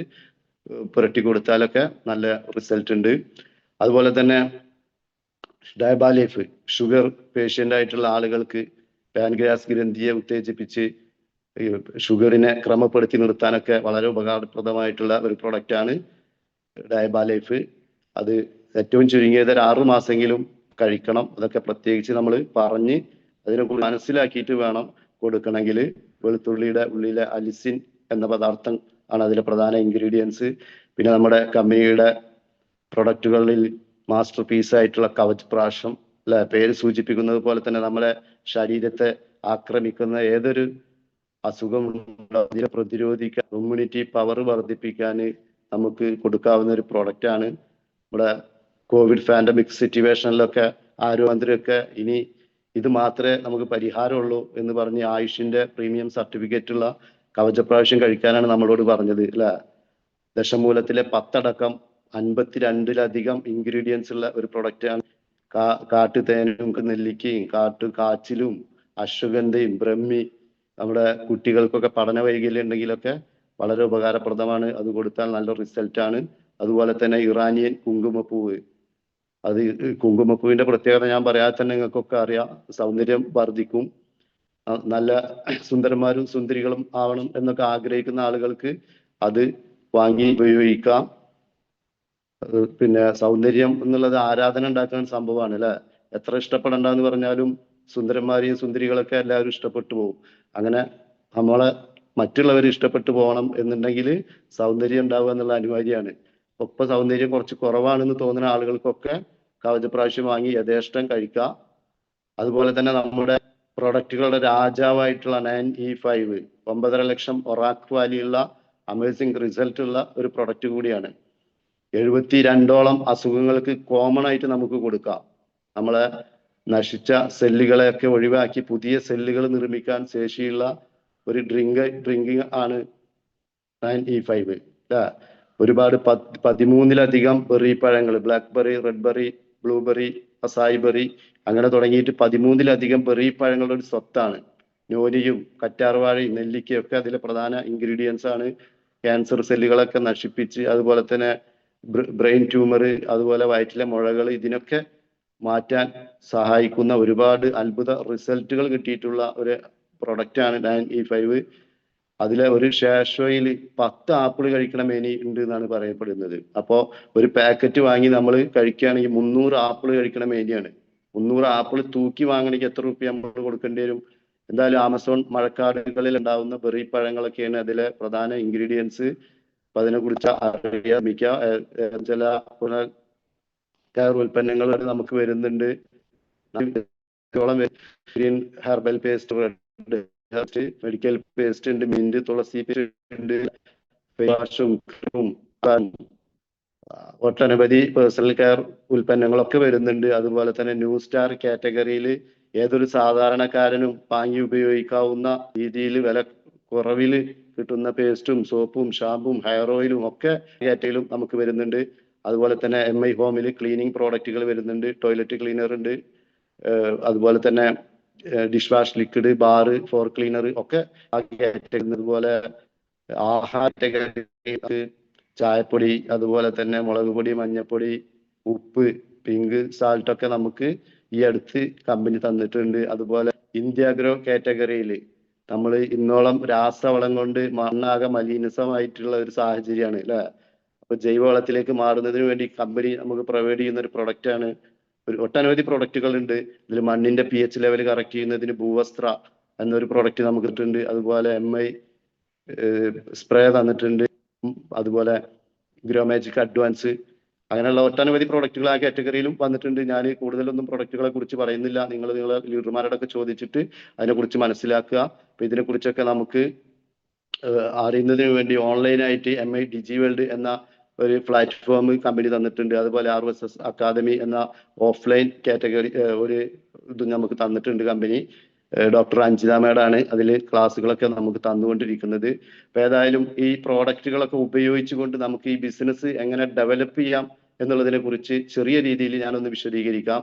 പുരട്ടി കൊടുത്താലൊക്കെ നല്ല റിസൾട്ട് ഉണ്ട്. അതുപോലെ തന്നെ ഡയബാലൈഫ്, ഷുഗർ പേഷ്യന്റ് ആയിട്ടുള്ള ആളുകൾക്ക് പാൻക്രിയാസ് ഗ്രന്ഥിയെ ഉത്തേജിപ്പിച്ച് ഷുഗറിനെ ക്രമപ്പെടുത്തി നിർത്താനൊക്കെ വളരെ ഉപകാരപ്രദമായിട്ടുള്ള ഒരു പ്രൊഡക്റ്റാണ് ഡയബാലൈഫ്. അത് ഏറ്റവും ചുരുങ്ങിയത് 6 മാസമെങ്കിലും കഴിക്കണം. അതൊക്കെ പ്രത്യേകിച്ച് നമ്മൾ പറഞ്ഞ് അതിനെ മനസ്സിലാക്കിയിട്ട് വേണം കൊടുക്കണമെങ്കിൽ. വെളുത്തുള്ളിയുടെ ഉള്ളിലെ അലിസിൻ എന്ന പദാർത്ഥം ആണ് അതിലെ പ്രധാന ഇൻഗ്രീഡിയൻസ്. പിന്നെ നമ്മുടെ കമ്പനിയുടെ പ്രൊഡക്റ്റുകളിൽ മാസ്റ്റർ പീസ് ആയിട്ടുള്ള കവച് പ്രാശം, പേര് സൂചിപ്പിക്കുന്നത് പോലെ തന്നെ നമ്മളെ ശരീരത്തെ ആക്രമിക്കുന്ന ഏതൊരു അസുഖം അതിനെ പ്രതിരോധിക്കാൻ, ഇമ്മ്യൂണിറ്റി പവർ വർദ്ധിപ്പിക്കാൻ നമുക്ക് കൊടുക്കാവുന്ന ഒരു പ്രൊഡക്റ്റാണ്. നമ്മുടെ കോവിഡ് പാൻഡമിക് സിറ്റുവേഷനിലൊക്കെ ആരോഗ്യമന്ത്രിയൊക്കെ ഇനി ഇത് മാത്രമേ നമുക്ക് പരിഹാരമുള്ളൂ എന്ന് പറഞ്ഞ് ആയുഷിന്റെ പ്രീമിയം സർട്ടിഫിക്കറ്റ് ഉള്ള കവചപ്രാവശ്യം കഴിക്കാനാണ് നമ്മളോട് പറഞ്ഞത് അല്ലെ. ദശമൂലത്തിലെ 10 അടക്കം 52-ലധികം ഇൻഗ്രീഡിയൻസ് ഉള്ള ഒരു പ്രൊഡക്റ്റാണ്. കാട്ടുതേനും നെല്ലിക്കയും കാച്ചിലും അശ്വഗന്ധയും ബ്രഹ്മി നമ്മുടെ കുട്ടികൾക്കൊക്കെ പഠന വൈകല്യം ഉണ്ടെങ്കിലൊക്കെ വളരെ ഉപകാരപ്രദമാണ്. അത് കൊടുത്താൽ നല്ല റിസൾട്ടാണ്. അതുപോലെ തന്നെ ഇറാനിയൻ കുങ്കുമപ്പൂവ്, അത് കുങ്കുമപ്പൂവിന്റെ പ്രത്യേകത ഞാൻ പറയാതെ തന്നെ നിങ്ങൾക്കൊക്കെ അറിയാം. സൗന്ദര്യം വർദ്ധിക്കും. നല്ല സുന്ദരന്മാരും സുന്ദരികളും ആവണം എന്നൊക്കെ ആഗ്രഹിക്കുന്ന ആളുകൾക്ക് അത് വാങ്ങി ഉപയോഗിക്കാം. പിന്നെ സൗന്ദര്യം എന്നുള്ളത് ആരാധന ഉണ്ടാക്കുന്ന സംഭവമാണ് അല്ലെ. എത്ര ഇഷ്ടപ്പെടണ്ടെന്ന് പറഞ്ഞാലും സുന്ദരന്മാരെയും സുന്ദരികളൊക്കെ എല്ലാവരും ഇഷ്ടപ്പെട്ടു പോകും. അങ്ങനെ നമ്മളെ മറ്റുള്ളവർ ഇഷ്ടപ്പെട്ടു പോകണം എന്നുണ്ടെങ്കിൽ സൗന്ദര്യം ഉണ്ടാവുക എന്നുള്ള അനിവാര്യമാണ്. ഒപ്പം സൗന്ദര്യം കുറച്ച് കുറവാണെന്ന് തോന്നുന്ന ആളുകൾക്കൊക്കെ കവചപ്രാവശ്യം വാങ്ങി യഥേഷ്ടം കഴിക്കാം. അതുപോലെ തന്നെ നമ്മുടെ പ്രൊഡക്റ്റുകളുടെ രാജാവായിട്ടുള്ള 9E5 9.5 ലക്ഷം ഒറാക്ക് വാല്യുള്ള അമേസിംഗ് റിസൾട്ട് ഉള്ള ഒരു പ്രൊഡക്റ്റ് കൂടിയാണ്. 72ഓളം അസുഖങ്ങൾക്ക് കോമൺ ആയിട്ട് നമുക്ക് കൊടുക്കാം. നമ്മളെ നശിച്ച സെല്ലുകളെയൊക്കെ ഒഴിവാക്കി പുതിയ സെല്ലുകൾ നിർമ്മിക്കാൻ ശേഷിയുള്ള ഒരു ഡ്രിങ്കിങ് ആണ് 9E5 അല്ലേ. ഒരുപാട് 13-ലധികം ബെറി പഴങ്ങൾ, black berry, red berry, blueberry, acai berry അങ്ങനെ തുടങ്ങിയിട്ട് 13-ലധികം ബെറി പഴങ്ങളുടെ ഒരു സ്വത്താണ്. നോനിയും കറ്റാർവാഴയും നെല്ലിക്കയും ഒക്കെ അതിലെ പ്രധാന ഇൻഗ്രീഡിയൻസ് ആണ്. ക്യാൻസർ സെല്ലുകളൊക്കെ നശിപ്പിച്ച് അതുപോലെ തന്നെ ബ്രെയിൻ ട്യൂമർ, അതുപോലെ വയറ്റിലെ മുഴകൾ, ഇതിനൊക്കെ മാറ്റാൻ സഹായിക്കുന്ന ഒരുപാട് അത്ഭുത റിസൾട്ടുകൾ കിട്ടിയിട്ടുള്ള ഒരു പ്രൊഡക്റ്റാണ് 9E5. അതിലെ ഒരു ഷേർഷോയിൽ 10 ആപ്പിൾ കഴിക്കണ മേനി ഉണ്ട് എന്നാണ് പറയപ്പെടുന്നത്. അപ്പോൾ ഒരു പാക്കറ്റ് വാങ്ങി നമ്മൾ കഴിക്കുകയാണെങ്കിൽ 300 ആപ്പിൾ കഴിക്കണ മേനിയാണ്. 300 ആപ്പിൾ തൂക്കി വാങ്ങണമെങ്കിൽ എത്ര രൂപ നമ്മൾ കൊടുക്കേണ്ടി വരും? എന്തായാലും ആമസോൺ മഴക്കാടുകളിൽ ഉണ്ടാവുന്ന ബെറി പഴങ്ങളൊക്കെയാണ് അതിലെ പ്രധാന ഇൻഗ്രീഡിയൻസ്. അപ്പൊ അതിനെക്കുറിച്ച് അറിയാൻ ചില കെയർ ഉൽപ്പന്നങ്ങൾ നമുക്ക് വരുന്നുണ്ട്. ഹെർബൽ പേസ്റ്റ്, മെഡിക്കൽ പേസ്റ്റ് ഉണ്ട്, മിന്റ്, തുളസി പേസ്റ്റ് ഉണ്ട്, ഒട്ടനവധി പേഴ്സണൽ കെയർ ഉൽപ്പന്നങ്ങളൊക്കെ വരുന്നുണ്ട്. അതുപോലെ തന്നെ ന്യൂ സ്റ്റാർ കാറ്റഗറിയിൽ ഏതൊരു സാധാരണക്കാരനും വാങ്ങി ഉപയോഗിക്കാവുന്ന രീതിയിൽ വില കുറവിൽ കിട്ടുന്ന പേസ്റ്റും സോപ്പും ഷാമ്പും ഹെയർ ഓയിലും ഒക്കെ കാറ്റഗറിയിലും നമുക്ക് വരുന്നുണ്ട്. അതുപോലെ തന്നെ MI ഹോമിൽ ക്ലീനിങ് പ്രോഡക്റ്റുകൾ വരുന്നുണ്ട്. ടോയ്ലറ്റ് ക്ലീനർ ഉണ്ട്, അതുപോലെ തന്നെ dish wash liquid, bar, floor cleaner ഒക്കെ ആ കാറ്റഗറി. അതുപോലെ ആഹാര ചായപ്പൊടി, അതുപോലെ തന്നെ മുളക് പൊടി, മഞ്ഞപ്പൊടി, ഉപ്പ്, പിങ്ക് സാൾട്ട് ഒക്കെ നമുക്ക് ഈ അടുത്ത് കമ്പനി തന്നിട്ടുണ്ട്. അതുപോലെ ഇന്ത്യാഗ്രോ കാറ്റഗറിയിൽ നമ്മൾ ഇന്നോളം രാസവളം കൊണ്ട് മണ്ണാകെ മലീനസമായിട്ടുള്ള ഒരു സാഹചര്യമാണ് അല്ലെ. അപ്പൊ ജൈവവളത്തിലേക്ക് മാറുന്നതിന് വേണ്ടി കമ്പനി നമുക്ക് പ്രൊവൈഡ് ചെയ്യുന്ന ഒരു പ്രൊഡക്റ്റാണ്. ഒട്ടനവധി പ്രൊഡക്റ്റുകൾ ഉണ്ട്. ഇതിൽ മണ്ണിന്റെ pH ലെവൽ കറക്റ്റ് ചെയ്യുന്നതിന് ഭൂവസ്ത്ര എന്നൊരു പ്രൊഡക്റ്റ് നമുക്ക് കിട്ടുന്നുണ്ട്. അതുപോലെ MI സ്പ്രേ തന്നിട്ടുണ്ട്. അതുപോലെ ഗ്രോമാജിക് അഡ്വാൻസ്, അങ്ങനെയുള്ള ഒട്ടനവധി പ്രൊഡക്റ്റുകൾ ആ കാറ്റഗറിയിലും വന്നിട്ടുണ്ട്. ഞാൻ കൂടുതലൊന്നും പ്രൊഡക്റ്റുകളെ കുറിച്ച് പറയുന്നില്ല. നിങ്ങളെ ലീഡർമാരോടൊക്കെ ചോദിച്ചിട്ട് അതിനെക്കുറിച്ച് മനസ്സിലാക്കുക. അപ്പൊ ഇതിനെക്കുറിച്ചൊക്കെ നമുക്ക് അറിയുന്നതിന് വേണ്ടി ഓൺലൈനായിട്ട് MI ഡിജി വേൾഡ് എന്ന ഒരു പ്ലാറ്റ്ഫോം കമ്പനി തന്നിട്ടുണ്ട്. അതുപോലെ RSS അക്കാദമി എന്ന ഓഫ്ലൈൻ കാറ്റഗറി ഒരു ഇത് നമുക്ക് തന്നിട്ടുണ്ട് കമ്പനി. ഡോക്ടർ അഞ്ജിത മേഡാണ് അതിൽ ക്ലാസ്സുകളൊക്കെ നമുക്ക് തന്നുകൊണ്ടിരിക്കുന്നത്. അപ്പൊ ഏതായാലും ഈ പ്രോഡക്റ്റുകളൊക്കെ ഉപയോഗിച്ചുകൊണ്ട് നമുക്ക് ഈ ബിസിനസ് എങ്ങനെ ഡെവലപ്പ് ചെയ്യാം എന്നുള്ളതിനെ കുറിച്ച് ചെറിയ രീതിയിൽ ഞാനൊന്ന് വിശദീകരിക്കാം.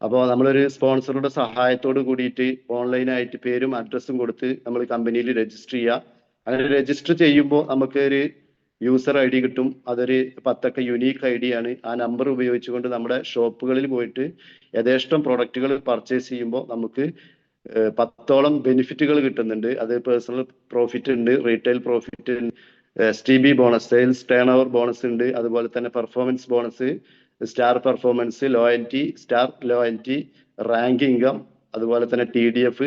അപ്പോൾ നമ്മളൊരു സ്പോൺസറുടെ സഹായത്തോട് കൂടിയിട്ട് ഓൺലൈനായിട്ട് പേരും അഡ്രസ്സും കൊടുത്ത് നമ്മൾ കമ്പനിയിൽ രജിസ്റ്റർ ചെയ്യുക. അങ്ങനെ രജിസ്റ്റർ ചെയ്യുമ്പോൾ നമുക്ക് ഒരു യൂസർ ID കിട്ടും. അതൊരു 10 യുണീക്ക് ID ആണ്. ആ നമ്പർ ഉപയോഗിച്ചുകൊണ്ട് നമ്മുടെ ഷോപ്പുകളിൽ പോയിട്ട് യഥേഷ്ടം പ്രൊഡക്റ്റുകൾ പർച്ചേസ് ചെയ്യുമ്പോൾ നമുക്ക് 10ഓളം ബെനിഫിറ്റുകൾ കിട്ടുന്നുണ്ട്. അത് പേഴ്സണൽ പ്രോഫിറ്റ് ഉണ്ട്, retail profit, STB bonus, sales turn over bonus ഉണ്ട്, അതുപോലെ തന്നെ performance bonus, star performance, loyalty, star loyalty, rank income, അതുപോലെ തന്നെ TDF,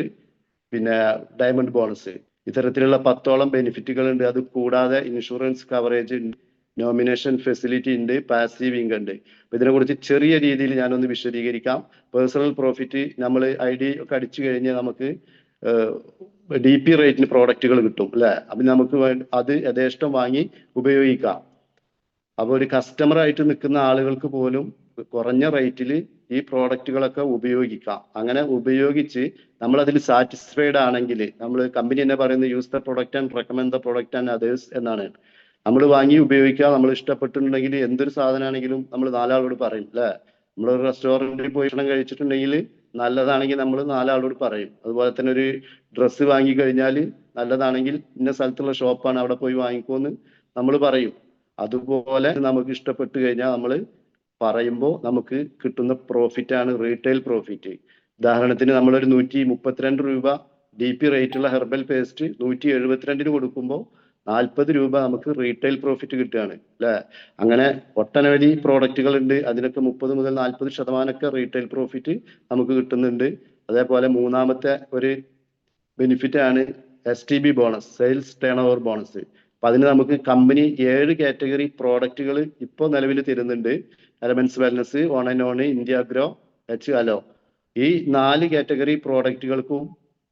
പിന്നെ ഡയമണ്ട് ബോണസ്. ഇത്തരത്തിലുള്ള 10ഓളം ബെനിഫിറ്റുകൾ ഉണ്ട്. അത് കൂടാതെ ഇൻഷുറൻസ് കവറേജ്, നോമിനേഷൻ ഫെസിലിറ്റി ഉണ്ട്, പാസീവ് ഇൻകം ഉണ്ട്. അപ്പൊ ഇതിനെക്കുറിച്ച് ചെറിയ രീതിയിൽ ഞാനൊന്ന് വിശദീകരിക്കാം. പേഴ്സണൽ പ്രോഫിറ്റ് നമ്മൾ ID ഒക്കെ അടിച്ചു കഴിഞ്ഞാൽ നമുക്ക് DP റേറ്റിന് പ്രോഡക്റ്റുകൾ കിട്ടും അല്ലെ. അപ്പൊ നമുക്ക് അത് യഥേഷ്ടം വാങ്ങി ഉപയോഗിക്കാം. അപ്പൊ ഒരു കസ്റ്റമർ ആയിട്ട് നിൽക്കുന്ന ആളുകൾക്ക് പോലും കുറഞ്ഞ റേറ്റിൽ ഈ പ്രോഡക്റ്റുകളൊക്കെ ഉപയോഗിക്കാം. അങ്ങനെ ഉപയോഗിച്ച് നമ്മൾ അതിൽ സാറ്റിസ്ഫൈഡ് ആണെങ്കിൽ, നമ്മൾ കമ്പനി തന്നെ പറയുന്നത് use the product and recommend the product and others എന്നാണ്. നമ്മൾ വാങ്ങി ഉപയോഗിക്കുക, നമ്മൾ ഇഷ്ടപ്പെട്ടിട്ടുണ്ടെങ്കിൽ എന്തൊരു സാധനമാണെങ്കിലും നമ്മൾ നാലാളോട് പറയും അല്ലേ. നമ്മളൊരു റെസ്റ്റോറൻറ്റിൽ പോയി ഭക്ഷണം കഴിച്ചിട്ടുണ്ടെങ്കിൽ നല്ലതാണെങ്കിൽ നമ്മൾ നാലാളോട് പറയും. അതുപോലെ തന്നെ ഒരു ഡ്രസ്സ് വാങ്ങി കഴിഞ്ഞാൽ നല്ലതാണെങ്കിൽ ഇന്ന സ്ഥലത്തുള്ള ഷോപ്പാണ്, അവിടെ പോയി വാങ്ങിക്കോന്ന് നമ്മൾ പറയും. അതുപോലെ നമുക്ക് ഇഷ്ടപ്പെട്ട് കഴിഞ്ഞാൽ നമ്മൾ പറയുമ്പോൾ നമുക്ക് കിട്ടുന്ന പ്രോഫിറ്റ് ആണ് റീറ്റെയിൽ പ്രോഫിറ്റ്. ഉദാഹരണത്തിന് നമ്മളൊരു 132 രൂപ DP റേറ്റുള്ള ഹെർബൽ പേസ്റ്റ് 172 കൊടുക്കുമ്പോൾ 40 രൂപ നമുക്ക് റീറ്റെയിൽ പ്രോഫിറ്റ് കിട്ടുകയാണ് അല്ലെ. അങ്ങനെ ഒട്ടനവധി പ്രോഡക്റ്റുകൾ ഉണ്ട്, അതിനൊക്കെ 30 മുതൽ 40% റീറ്റെയിൽ പ്രോഫിറ്റ് നമുക്ക് കിട്ടുന്നുണ്ട്. അതേപോലെ മൂന്നാമത്തെ ഒരു ബെനിഫിറ്റ് ആണ് STB bonus, sales turn over bonus. അപ്പൊ അതിന് നമുക്ക് കമ്പനി 7 കാറ്റഗറി പ്രോഡക്റ്റുകൾ ഇപ്പോൾ നിലവിൽ തരുന്നുണ്ട്. Elements wellness, on and on, India grow, hello. ഈ 4 കാറ്റഗറി പ്രോഡക്റ്റുകൾക്കും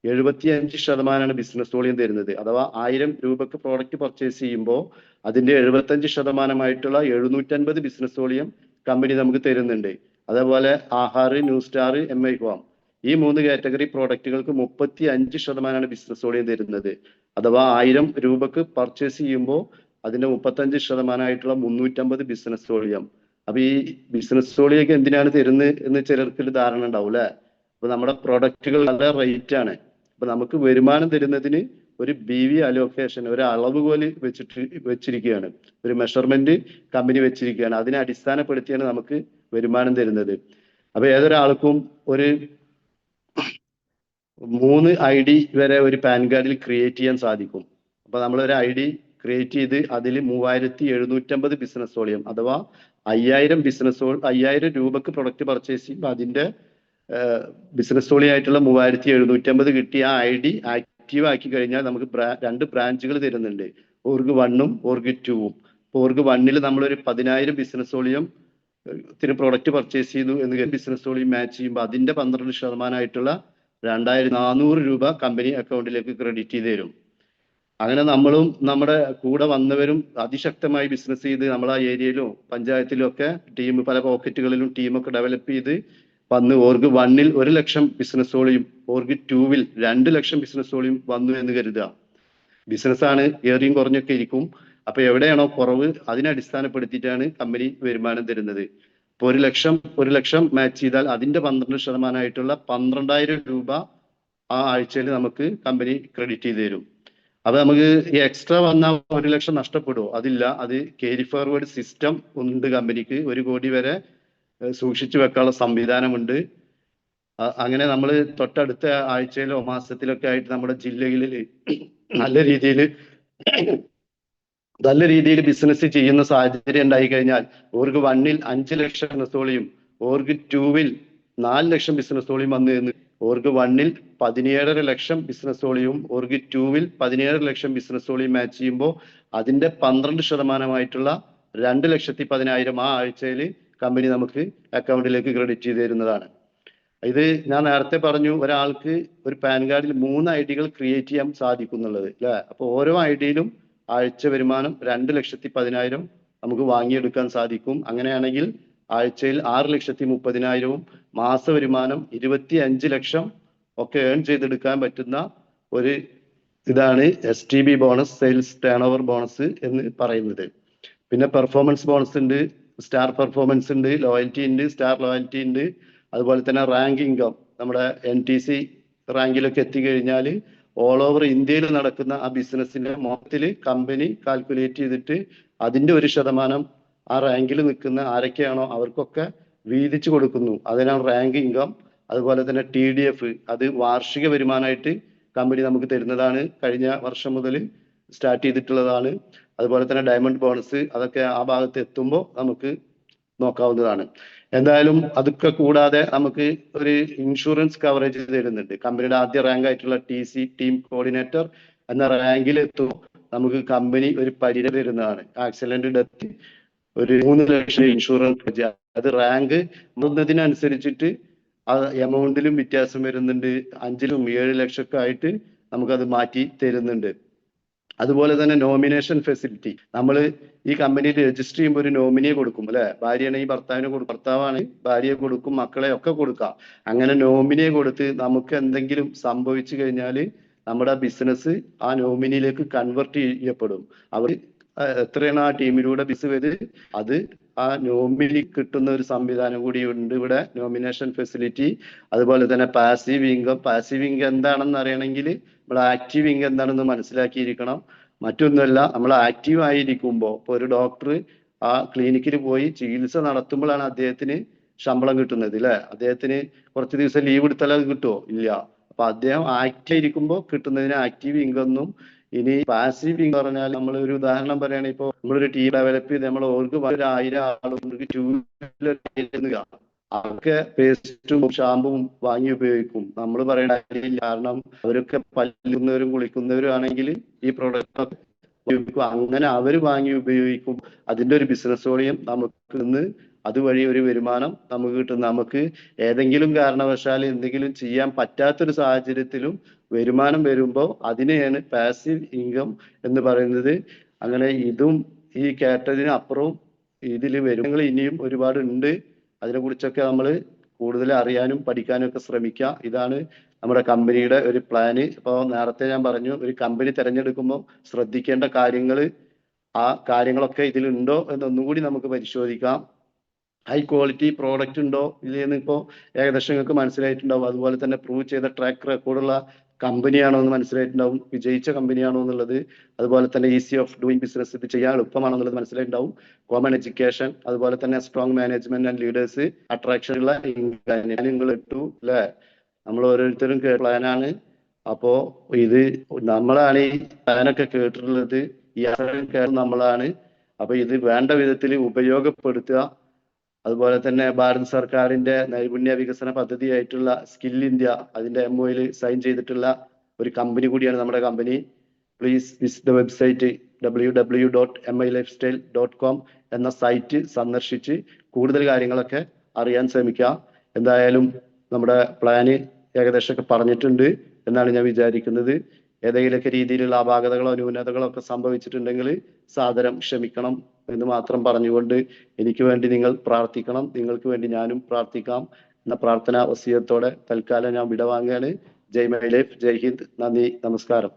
75% ബിസിനസ് വോളിയം തരുന്നത്. അഥവാ 1000 രൂപക്ക് പ്രോഡക്റ്റ് പർച്ചേസ് ചെയ്യുമ്പോൾ അതിന്റെ 75%ആയിട്ടുള്ള 750 ബിസിനസ് വോളിയം കമ്പനി നമുക്ക് തരുന്നുണ്ട്. അതേപോലെ Aahar, new star, MI home, ഈ 3 കാറ്റഗറി പ്രോഡക്റ്റുകൾക്ക് 35% ബിസിനസ് വോളിയം തരുന്നത്. അഥവാ 1000 രൂപക്ക് പർച്ചേസ് ചെയ്യുമ്പോൾ അതിന്റെ 35%ആയിട്ടുള്ള 350 ബിസിനസ് വോളിയം. അപ്പൊ ഈ ബിസിനസ് വോളിയൊക്കെ എന്തിനാണ് തരുന്നത് എന്ന് ചിലർക്ക് ഒരു ധാരണ ഉണ്ടാവും അല്ലെ. അപ്പൊ നമ്മുടെ പ്രൊഡക്റ്റുകൾ നല്ല റേറ്റ് ആണ്. അപ്പൊ നമുക്ക് വരുമാനം തരുന്നതിന് ഒരു BV അലോക്കേഷൻ, ഒരു അളവുകോല് വെച്ചിരിക്കുകയാണ്, ഒരു മെഷർമെന്റ് കമ്പനി വെച്ചിരിക്കുകയാണ്. അതിനെ അടിസ്ഥാനപ്പെടുത്തിയാണ് നമുക്ക് വരുമാനം തരുന്നത്. അപ്പൊ ഏതൊരാൾക്കും ഒരു 3 ID വരെ ഒരു പാൻ കാർഡിൽ ക്രിയേറ്റ് ചെയ്യാൻ സാധിക്കും. അപ്പൊ നമ്മളൊരു ID ക്രിയേറ്റ് ചെയ്ത് അതിൽ 3750 ബിസിനസ് വോളിയം, അഥവാ 5000 രൂപക്ക് പ്രൊഡക്റ്റ് പർച്ചേസ് ചെയ്യുമ്പോൾ അതിന്റെ ബിസിനസ് വോളിയം ആയിട്ടുള്ള 3750 കിട്ടി. ആ ID ആക്റ്റീവ് ആക്കി കഴിഞ്ഞാൽ നമുക്ക് 2 ബ്രാഞ്ചുകൾ തരുന്നുണ്ട്, ഓർഗ് 1ഉം ഓർഗ് 2ഉം. അപ്പോൾ ഓർഗ് 1ൽ നമ്മളൊരു 10000 ബിസിനസ് വോളിയം പ്രൊഡക്റ്റ് പർച്ചേസ് ചെയ്തു എന്ന് ബിസിനസ് വോളിയം മാച്ച് ചെയ്യുമ്പോൾ അതിന്റെ 12% 2400 രൂപ കമ്പനി അക്കൗണ്ടിലേക്ക് ക്രെഡിറ്റ് ചെയ്ത് തരും. അങ്ങനെ നമ്മളും നമ്മുടെ കൂടെ വന്നവരും അതിശക്തമായി ബിസിനസ് ചെയ്ത് നമ്മൾ ആ ഏരിയയിലും പഞ്ചായത്തിലും ഒക്കെ ടീം, പല പോക്കറ്റുകളിലും ടീമൊക്കെ ഡെവലപ്പ് ചെയ്ത് വന്ന് ഓർഗ് 1ൽ 1 ലക്ഷം ബിസിനസ് വോളിയം, ഓർഗ് 2ൽ 2 ലക്ഷം ബിസിനസ് വോളിയം വന്നു എന്ന് കരുതുക. ബിസിനസ്സാണ്, ഏറിയും കുറഞ്ഞൊക്കെ ഇരിക്കും. അപ്പൊ എവിടെയാണോ കുറവ് അതിനെ അടിസ്ഥാനപ്പെടുത്തിയിട്ടാണ് കമ്പനി വരുമാനം തരുന്നത്. ഇപ്പൊ 1 ലക്ഷം മാച്ച് ചെയ്താൽ അതിന്റെ 12% 12000 രൂപ ആ ആഴ്ചയിൽ നമുക്ക് കമ്പനി ക്രെഡിറ്റ് ചെയ്ത് തരും. അപ്പൊ നമുക്ക് ഈ എക്സ്ട്രാ വന്ന 1 ലക്ഷം നഷ്ടപ്പെടുമോ? അതില്ല. അത് ക്യാരി ഫോർവേഡ് സിസ്റ്റം ഉണ്ട് കമ്പനിക്ക്. 1 കോടി വരെ സൂക്ഷിച്ചു വെക്കാനുള്ള സംവിധാനമുണ്ട്. അങ്ങനെ നമ്മൾ തൊട്ടടുത്ത ആഴ്ചയിലോ മാസത്തിലൊക്കെ ആയിട്ട് നമ്മുടെ ജില്ലകളിൽ നല്ല രീതിയിൽ ബിസിനസ് ചെയ്യുന്ന സാഹചര്യം ഉണ്ടായി കഴിഞ്ഞാൽ ഓർഗ് 1ൽ 5 ലക്ഷം ബിസിനസ് വോളിയം, ഓർഗ് 2ൽ 4 ലക്ഷം ബിസിനസ് വോളിയം വന്നു എന്ന്. ഓർഗ് 1ൽ 17.5 ലക്ഷം ബിസിനസ് വോളിയവും ഓർഗ് 2ൽ 17 ലക്ഷം ബിസിനസ് വോളിയം മാച്ച് ചെയ്യുമ്പോൾ അതിന്റെ 12% 2,10,000 ആ ആഴ്ചയിൽ കമ്പനി നമുക്ക് അക്കൗണ്ടിലേക്ക് ക്രെഡിറ്റ് ചെയ്ത് തരുന്നതാണ്. ഇത് ഞാൻ നേരത്തെ പറഞ്ഞു, ഒരാൾക്ക് ഒരു പാൻ കാർഡിൽ 3 ഐഡികൾ ക്രിയേറ്റ് ചെയ്യാൻ സാധിക്കുന്നുള്ളത് അല്ലെ. അപ്പൊ ഓരോ ഐഡിയിലും ആഴ്ച വരുമാനം 2,10,000 നമുക്ക് വാങ്ങിയെടുക്കാൻ സാധിക്കും. അങ്ങനെയാണെങ്കിൽ ആഴ്ചയിൽ 6,30,000 മാസ വരുമാനം 25 ലക്ഷം ഒക്കെ ഏൺ ചെയ്തെടുക്കാൻ പറ്റുന്ന ഒരു ഇതാണ് STB bonus, sales turn over bonus എന്ന് പറയുന്നത്. പിന്നെ പെർഫോമൻസ് ബോണസ് ഉണ്ട്, സ്റ്റാർ പെർഫോമൻസ് ഉണ്ട്, ലോയൽറ്റി ഉണ്ട്, സ്റ്റാർ ലോയൽറ്റി ഉണ്ട്. അതുപോലെ തന്നെ റാങ്ക് ഇൻകം, നമ്മുടെ NTC റാങ്കിലൊക്കെ എത്തിക്കഴിഞ്ഞാൽ ഓൾ ഓവർ ഇന്ത്യയിൽ നടക്കുന്ന ആ ബിസിനസ്സിന്റെ മൊത്തത്തിൽ കമ്പനി കാൽക്കുലേറ്റ് ചെയ്തിട്ട് അതിന്റെ 1% ആ റാങ്കിൽ നിൽക്കുന്ന ആരൊക്കെയാണോ അവർക്കൊക്കെ വീതിച്ചു കൊടുക്കുന്നു. അതിനാണ് റാങ്ക് ഇൻകം. അതുപോലെ തന്നെ TDF, അത് വാർഷിക വരുമാനമായിട്ട് കമ്പനി നമുക്ക് തരുന്നതാണ്. കഴിഞ്ഞ വർഷം മുതൽ സ്റ്റാർട്ട് ചെയ്തിട്ടുള്ളതാണ്. അതുപോലെ തന്നെ ഡയമണ്ട് ബോണസ്, അതൊക്കെ ആ ഭാഗത്ത് എത്തുമ്പോൾ നമുക്ക് നോക്കാവുന്നതാണ്. എന്തായാലും അതൊക്കെ കൂടാതെ നമുക്ക് ഒരു ഇൻഷുറൻസ് കവറേജ് തരുന്നുണ്ട്. കമ്പനിയുടെ ആദ്യ റാങ്ക് ആയിട്ടുള്ള TC, ടീം കോർഡിനേറ്റർ എന്ന റാങ്കിൽ എത്തുമ്പോൾ നമുക്ക് കമ്പനി ഒരു പരിരക്ഷ തരുന്നതാണ്. ആക്സിഡന്റ്, ഡെത്ത്, ഒരു 3 ലക്ഷം ഇൻഷുറൻസ്. അത് റാങ്ക് മാറുന്നതിനനുസരിച്ചിട്ട് ആ എമൗണ്ടിലും വ്യത്യാസം വരുന്നുണ്ട്. 5 ലും 7 ലക്ഷമൊക്കെ ആയിട്ട് നമുക്കത് മാറ്റി തരുന്നുണ്ട്. അതുപോലെ തന്നെ നോമിനേഷൻ ഫെസിലിറ്റി. നമ്മൾ ഈ കമ്പനിയിൽ രജിസ്റ്റർ ചെയ്യുമ്പോൾ ഒരു നോമിനിയെ കൊടുക്കും അല്ലെ? ഭാര്യയാണെങ്കിൽ ഭർത്താവിനെ കൊടുക്കും, ഭർത്താവാണ് ഭാര്യയെ കൊടുക്കും, മക്കളെ ഒക്കെ കൊടുക്കാം. അങ്ങനെ നോമിനിയെ കൊടുത്ത് നമുക്ക് എന്തെങ്കിലും സംഭവിച്ചു കഴിഞ്ഞാൽ നമ്മുടെ ബിസിനസ് ആ നോമിനിയിലേക്ക് കൺവെർട്ട് ചെയ്യപ്പെടും. അവർ എത്രയാണ് ആ ടീമിലൂടെ ബിസ് ചെയ്ത് അത് ആ നോമിനി കിട്ടുന്ന ഒരു സംവിധാനം കൂടി ഉണ്ട് ഇവിടെ, നോമിനേഷൻ ഫെസിലിറ്റി. അതുപോലെ തന്നെ പാസീവ് ഇൻകം. പാസീവ് ഇൻകം എന്താണെന്ന് അറിയണമെങ്കിൽ നമ്മൾ ആക്റ്റീവ് ഇൻകം എന്താണെന്ന് മനസ്സിലാക്കിയിരിക്കണം. മറ്റൊന്നുമല്ല, നമ്മൾ ആക്റ്റീവ് ആയിരിക്കുമ്പോൾ ഇപ്പൊ ഒരു ഡോക്ടർ ആ ക്ലിനിക്കിൽ പോയി ചികിത്സ നടത്തുമ്പോഴാണ് അദ്ദേഹത്തിന് ശമ്പളം കിട്ടുന്നത് അല്ലെ? അദ്ദേഹത്തിന് കുറച്ച് ദിവസം ലീവ് എടുത്താൽ അത് കിട്ടുമോ? ഇല്ല. അപ്പൊ അദ്ദേഹം ആക്റ്റീവ് ആയിരിക്കുമ്പോൾ കിട്ടുന്നതിന് ആക്റ്റീവ് ഇൻകം എന്നും, ഇനി പാസീവ് ഇൻകം പറഞ്ഞാൽ നമ്മൾ ഒരു ഉദാഹരണം പറയുകയാണെങ്കിൽ ഇപ്പോൾ നമ്മളൊരു ടീം ഡെവലപ്പ് ചെയ്ത് നമ്മൾ ഓർക്ക് 1000 ആളുകൾക്ക് 2 വീലർ അവർക്ക് പേസ്റ്റും ഷാമ്പും വാങ്ങി ഉപയോഗിക്കും. നമ്മൾ പറയേണ്ട കാര്യമില്ല, കാരണം അവരൊക്കെ പല്ലുന്നവരും കുളിക്കുന്നവരും ആണെങ്കിൽ ഈ പ്രോഡക്റ്റ് ഉപയോഗിക്കും. അങ്ങനെ അവർ വാങ്ങി ഉപയോഗിക്കും. അതിന്റെ ഒരു ബിസിനസ് വോളിയം നമുക്ക് ഇന്ന് അതുവഴി ഒരു വരുമാനം നമുക്ക് കിട്ടും. നമുക്ക് ഏതെങ്കിലും കാരണവശാൽ എന്തെങ്കിലും ചെയ്യാൻ പറ്റാത്തൊരു സാഹചര്യത്തിലും വരുമാനം വരുമ്പോൾ അതിനെയാണ് പാസീവ് ഇൻകം എന്ന് പറയുന്നത്. അങ്ങനെ ഇതും ഈ കേട്ടതിന് അപ്പുറവും ഇതിൽ വരുമാനങ്ങൾ ഇനിയും ഒരുപാട് ഉണ്ട്. അതിനെ കുറിച്ചൊക്കെ നമ്മൾ കൂടുതൽ അറിയാനും പഠിക്കാനും ഒക്കെ ശ്രമിക്കുക. ഇതാണ് നമ്മുടെ കമ്പനിയുടെ ഒരു പ്ലാന്. ഇപ്പോൾ നേരത്തെ ഞാൻ പറഞ്ഞു, ഒരു കമ്പനി തിരഞ്ഞെടുക്കുമ്പോൾ ശ്രദ്ധിക്കേണ്ട കാര്യങ്ങൾ, ആ കാര്യങ്ങളൊക്കെ ഇതിലുണ്ടോ എന്നൊന്നും കൂടി നമുക്ക് പരിശോധിക്കാം. ഹൈ ക്വാളിറ്റി പ്രോഡക്റ്റ് ഉണ്ടോ ഇല്ലെന്ന് ഇപ്പോൾ ഏകദേശം നിങ്ങൾക്ക് മനസ്സിലായിട്ടുണ്ടാവും. അതുപോലെ തന്നെ പ്രൂവ് ചെയ്ത ട്രാക്ക് റെക്കോർഡുള്ള കമ്പനിയാണോ എന്ന് മനസ്സിലായിട്ടുണ്ടാവും, വിജയിച്ച കമ്പനിയാണോ എന്നുള്ളത്. അതുപോലെ തന്നെ ഈസി ഓഫ് ഡൂയിങ് ബിസിനസ്, ഇത് ചെയ്യാൻ എളുപ്പമാണോ എന്നുള്ളത് മനസ്സിലായിട്ടുണ്ടാവും. കോമൺ എഡ്യൂക്കേഷൻ, അതുപോലെ തന്നെ strong management and leaders, attraction ഉള്ള നിങ്ങൾ ഇട്ടു അല്ലെ? നമ്മൾ ഓരോരുത്തരും പ്ലാനാണ്. അപ്പോ ഇത് നമ്മളാണ് ഈ പ്ലാനൊക്കെ കേട്ടിട്ടുള്ളത്, ഈ നമ്മളാണ്. അപ്പൊ ഇത് വേണ്ട വിധത്തിൽ ഉപയോഗപ്പെടുത്തുക. അതുപോലെ തന്നെ ഭാരത സർക്കാരിന്റെ നൈപുണ്യ വികസന പദ്ധതിയായിട്ടുള്ള സ്കിൽ ഇന്ത്യ, അതിന്റെ MOU സൈൻ ചെയ്തിട്ടുള്ള ഒരു കമ്പനി കൂടിയാണ് നമ്മുടെ company. Please visit the website www.milifestyle.com എന്ന സൈറ്റ് സന്ദർശിച്ച് കൂടുതൽ കാര്യങ്ങളൊക്കെ അറിയാൻ ശ്രമിക്കുക. എന്തായാലും നമ്മുടെ പ്ലാന് ഏകദേശമൊക്കെ പറഞ്ഞിട്ടുണ്ട് എന്നാണ് ഞാൻ വിചാരിക്കുന്നത്. ഏതെങ്കിലുമൊക്കെ രീതിയിലുള്ള അപാകതകളോ ന്യൂനതകളോ ഒക്കെ സംഭവിച്ചിട്ടുണ്ടെങ്കിൽ സാദരം ക്ഷമിക്കണം എന്ന് മാത്രം പറഞ്ഞുകൊണ്ട് എനിക്ക് വേണ്ടി നിങ്ങൾ പ്രാർത്ഥിക്കണം, നിങ്ങൾക്ക് വേണ്ടി ഞാനും പ്രാർത്ഥിക്കാം എന്ന പ്രാർത്ഥന വസിയത്തോടെ തൽക്കാലം ഞാൻ വിടവാങ്ങുകയാണ്. ജയ് മൈ ലൈഫ്, ജയ് ഹിന്ദ്, നന്ദി, നമസ്കാരം.